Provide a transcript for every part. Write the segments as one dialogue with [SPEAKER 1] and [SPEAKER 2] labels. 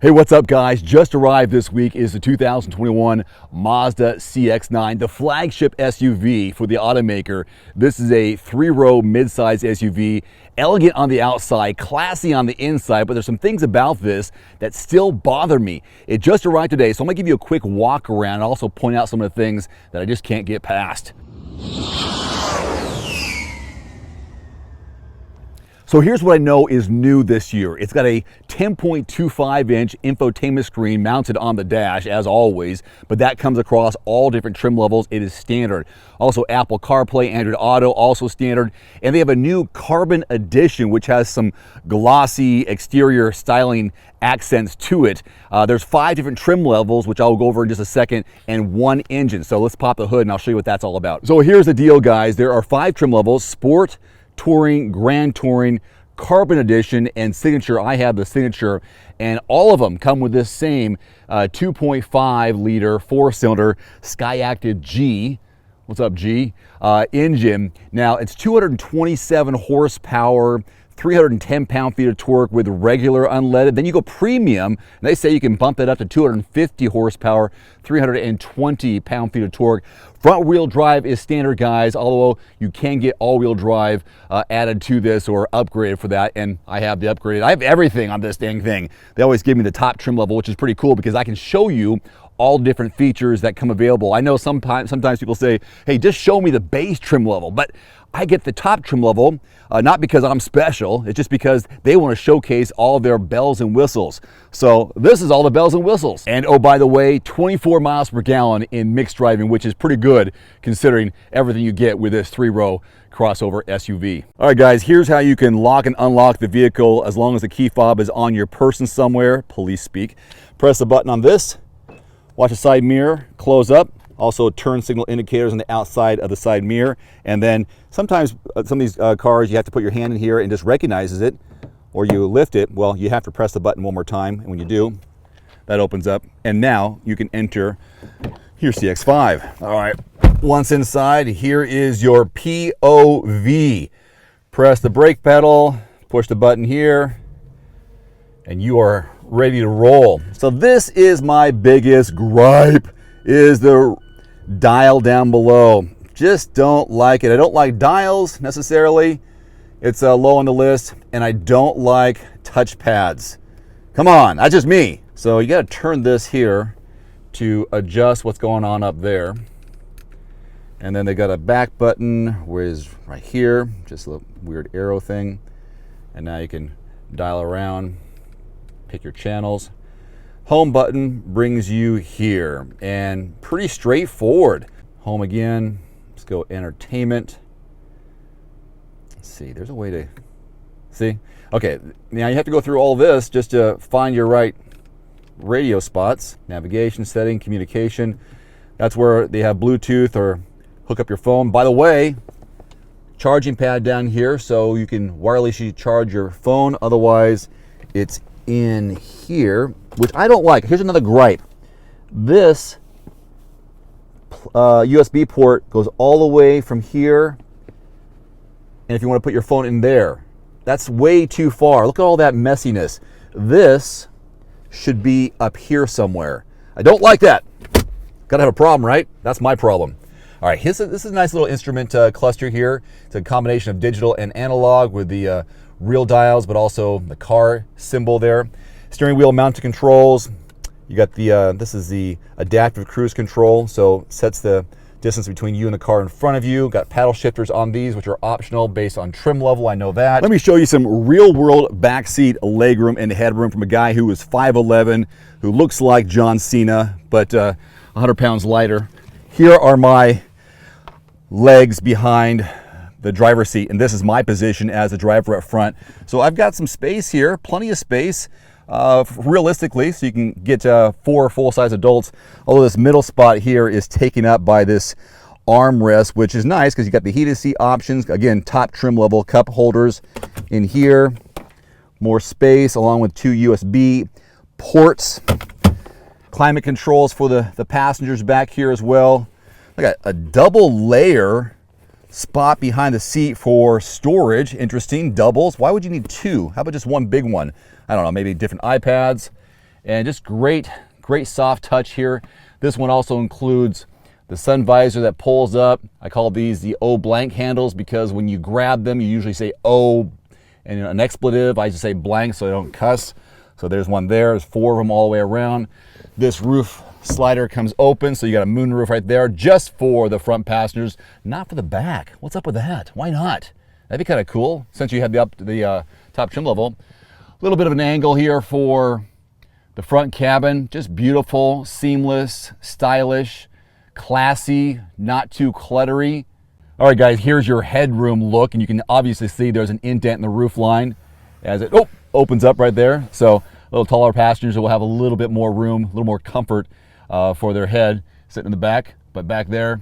[SPEAKER 1] Hey, what's up guys? Just arrived this week is the 2021 Mazda CX-9, the flagship SUV for the automaker. This is a three-row mid-size SUV, elegant on the outside, classy on the inside, but there's some things about this that still bother me. It just arrived today, so I'm gonna give you a quick walk around and also point out some of the things that I just can't get past. So here's what I know is new this year. It's got a 10.25-inch infotainment screen mounted on the dash, as always, but that comes across all different trim levels. It is standard. Also Apple CarPlay, Android Auto, also standard. And they have a new Carbon Edition, which has some glossy exterior styling accents to it. There's 5 different trim levels, which I'll go over in just a second, and 1 engine. So let's pop the hood and I'll show you what that's all about. So here's the deal, guys. There are 5 trim levels: Sport, Touring, Grand Touring, Carbon Edition, and Signature. I have the Signature, and all of them come with this same 2.5 liter 4-cylinder Skyactiv G. What's up, G? Engine. Now it's 227 horsepower, 310 pound-feet of torque with regular unleaded. Then you go premium, and they say you can bump that up to 250 horsepower, 320 pound-feet of torque. Front-wheel drive is standard, guys, although you can get all-wheel drive added to this or upgraded for that, and I have the upgrade. I have everything on this dang thing. They always give me the top trim level, which is pretty cool because I can show you all different features that come available. I know sometimes people say, hey, just show me the base trim level, but I get the top trim level, not because I'm special, it's just because they want to showcase all their bells and whistles. So this is all the bells and whistles. And oh, by the way, 24 miles per gallon in mixed driving, which is pretty good considering everything you get with this 3-row crossover SUV. All right, guys, here's how you can lock and unlock the vehicle as long as the key fob is on your person somewhere, police speak. Press the button on this, watch the side mirror close up. Also turn signal indicators on the outside of the side mirror. And then sometimes some of these cars, you have to put your hand in here and just recognizes it, or you lift it. Well, you have to press the button one more time, and when you do, that opens up. And now you can enter your CX-5. All right, once inside, here is your POV. Press the brake pedal, push the button here, and you are ready to roll. So this is my biggest gripe, is the dial down below. Just don't like it. I don't like dials necessarily. It's low on the list, and I don't like touch pads. Come on, that's just me. So you got to turn this here to adjust what's going on up there. And then they got a back button, which is right here, just a weird arrow thing. And now you can dial around, pick your channels. Home button brings you here, and pretty straightforward. Home again, let's go entertainment. Let's see, there's a way to, see? Okay, now you have to go through all this just to find your right radio spots. Navigation, setting, communication. That's where they have Bluetooth or hook up your phone. By the way, charging pad down here so you can wirelessly charge your phone. Otherwise, it's in here, which I don't like. Here's another gripe. This USB port goes all the way from here, and if you want to put your phone in there, that's way too far. Look at all that messiness. This should be up here somewhere. I don't like that. Gotta have a problem, right? That's my problem. All right, this is a nice little instrument cluster here. It's a combination of digital and analog with the real dials, but also the car symbol there. Steering wheel mounted controls. You got the, this is the adaptive cruise control, so sets the distance between you and the car in front of you. Got paddle shifters on these, which are optional based on trim level, I know that. Let me show you some real world backseat legroom and headroom from a guy who is 5'11", who looks like John Cena, but 100 pounds lighter. Here are my legs behind the driver's seat, and this is my position as a driver up front. So I've got some space here, plenty of space, realistically, so you can get 4 full-size adults. Although this middle spot here is taken up by this armrest, which is nice because you got the heated seat options. Again, top trim level cup holders in here, more space along with 2 USB ports, climate controls for the passengers back here as well. I got a double layer spot behind the seat for storage. Interesting, doubles. Why would you need 2? How about just one big one? I don't know, maybe different iPads. And just great soft touch here. This one also includes the sun visor that pulls up. I call these the O blank handles because when you grab them, you usually say O and an expletive. I just say blank so I don't cuss. So there's one there. There's 4 of them all the way around. This roof slider comes open, so you got a moon roof right there just for the front passengers, not for the back. What's up with that? Why not? That'd be kind of cool since you had the top trim level. A little bit of an angle here for the front cabin. Just beautiful, seamless, stylish, classy, not too cluttery. All right, guys, here's your headroom look, and you can obviously see there's an indent in the roof line as it opens up right there. So a little taller passengers will have a little bit more room, a little more comfort for their head sitting in the back. But back there,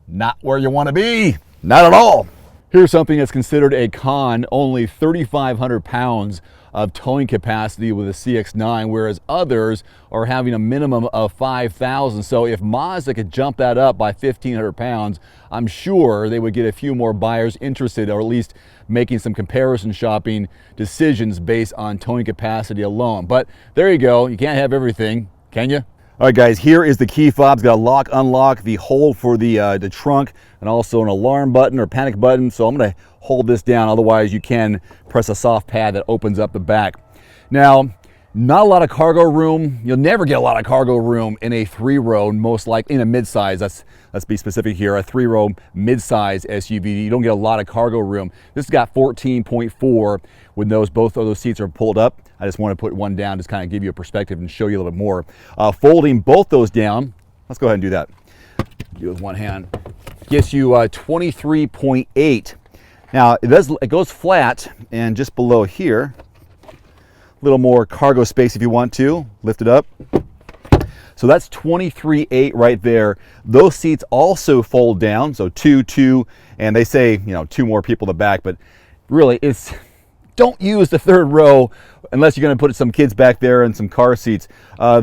[SPEAKER 1] not where you want to be, not at all. Here's something that's considered a con: only 3,500 pounds of towing capacity with a CX-9, whereas others are having a minimum of 5,000. So if Mazda could jump that up by 1,500 pounds, I'm sure they would get a few more buyers interested, or at least making some comparison shopping decisions based on towing capacity alone. But there you go. You can't have everything, can you? All right, guys, here is the key fob. It's got a lock, unlock, the hold for the trunk, and also an alarm button or panic button. So I'm going to hold this down. Otherwise, you can press a soft pad that opens up the back. Now, not a lot of cargo room. You'll never get a lot of cargo room in a 3-row, most likely in a midsize. Let's be specific here, a 3-row midsize SUV. You don't get a lot of cargo room. This has got 14.4 when both of those seats are pulled up. I just want to put one down, just kind of give you a perspective and show you a little bit more. Folding both those down, let's go ahead and do that. Do it with one hand. Gets you 23.8. Now it goes flat, and just below here, a little more cargo space if you want to lift it up. So that's 23.8 right there. Those seats also fold down, so 2, and they say 2 more people in the back, but really don't use the 3rd row unless you're going to put some kids back there and some car seats.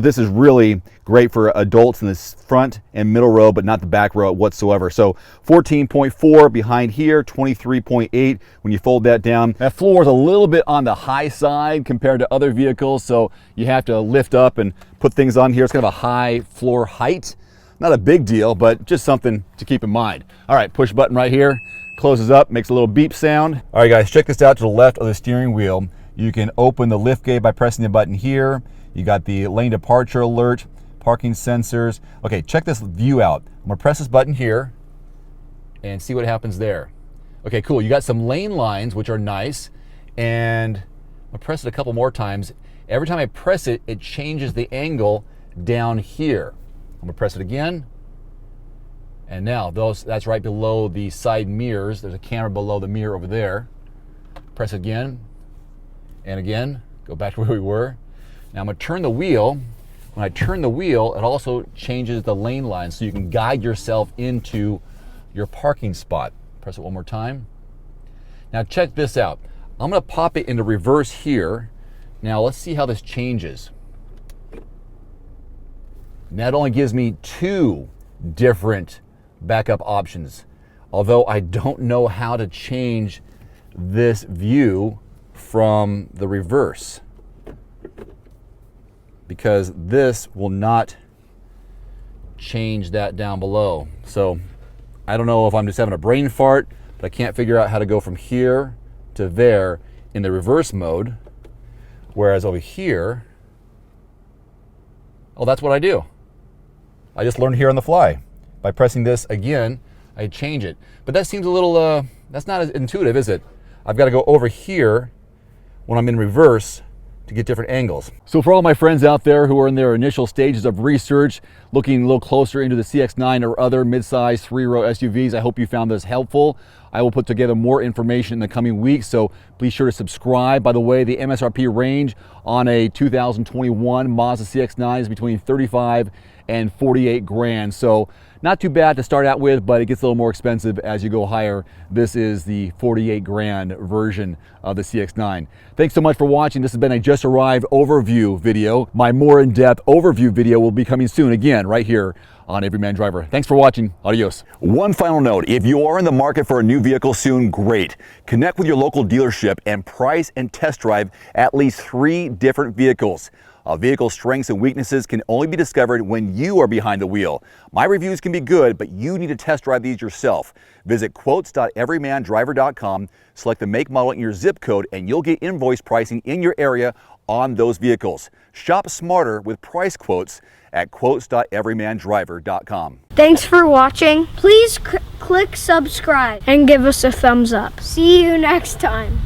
[SPEAKER 1] This is really great for adults in this front and middle row, but not the back row whatsoever. So 14.4 behind here, 23.8 when you fold that down. That floor is a little bit on the high side compared to other vehicles, so you have to lift up and put things on here. It's kind of a high floor height. Not a big deal, but just something to keep in mind. All right, push button right here. Closes up, makes a little beep sound. All right, guys, check this out to the left of the steering wheel. You can open the lift gate by pressing the button here. You got the lane departure alert, parking sensors. Okay, check this view out. I'm gonna press this button here and see what happens there. Okay, cool. You got some lane lines, which are nice, and I'm gonna press it a couple more times. Every time I press it, it changes the angle down here. I'm gonna press it again. And now that's right below the side mirrors. There's a camera below the mirror over there. Press again and again. Go back to where we were. Now I'm going to turn the wheel. When I turn the wheel, it also changes the lane lines so you can guide yourself into your parking spot. Press it one more time. Now check this out. I'm going to pop it into reverse here. Now let's see how this changes. Now it only gives me 2 different backup options, although I don't know how to change this view from the reverse, because this will not change that down below. So I don't know if I'm just having a brain fart, but I can't figure out how to go from here to there in the reverse mode, whereas over here, that's what I do. I just learned here on the fly. By pressing this again, I change it. But that seems a little, that's not as intuitive, is it? I've got to go over here when I'm in reverse to get different angles. So for all my friends out there who are in their initial stages of research, looking a little closer into the CX-9 or other midsize 3-row SUVs, I hope you found this helpful. I will put together more information in the coming weeks, so be sure to subscribe. By the way, the MSRP range on a 2021 Mazda CX-9 is between 35 and 48 grand. So not too bad to start out with, but it gets a little more expensive as you go higher. This is the 48 grand version of the CX-9. Thanks so much for watching. This has been a just arrived overview video. My more in-depth overview video will be coming soon, again, right here on Everyman Driver. Thanks for watching. Adios. One final note, if you are in the market for a new vehicle soon, great. Connect with your local dealership and price and test drive at least 3 different vehicles. A vehicle's strengths and weaknesses can only be discovered when you are behind the wheel. My reviews can be good, but you need to test drive these yourself. Visit quotes.everymandriver.com, select the make, model, and your zip code, and you'll get invoice pricing in your area on those vehicles. Shop smarter with price quotes at quotes.everymandriver.com.
[SPEAKER 2] Thanks for watching. Please click subscribe and give us a thumbs up. See you next time.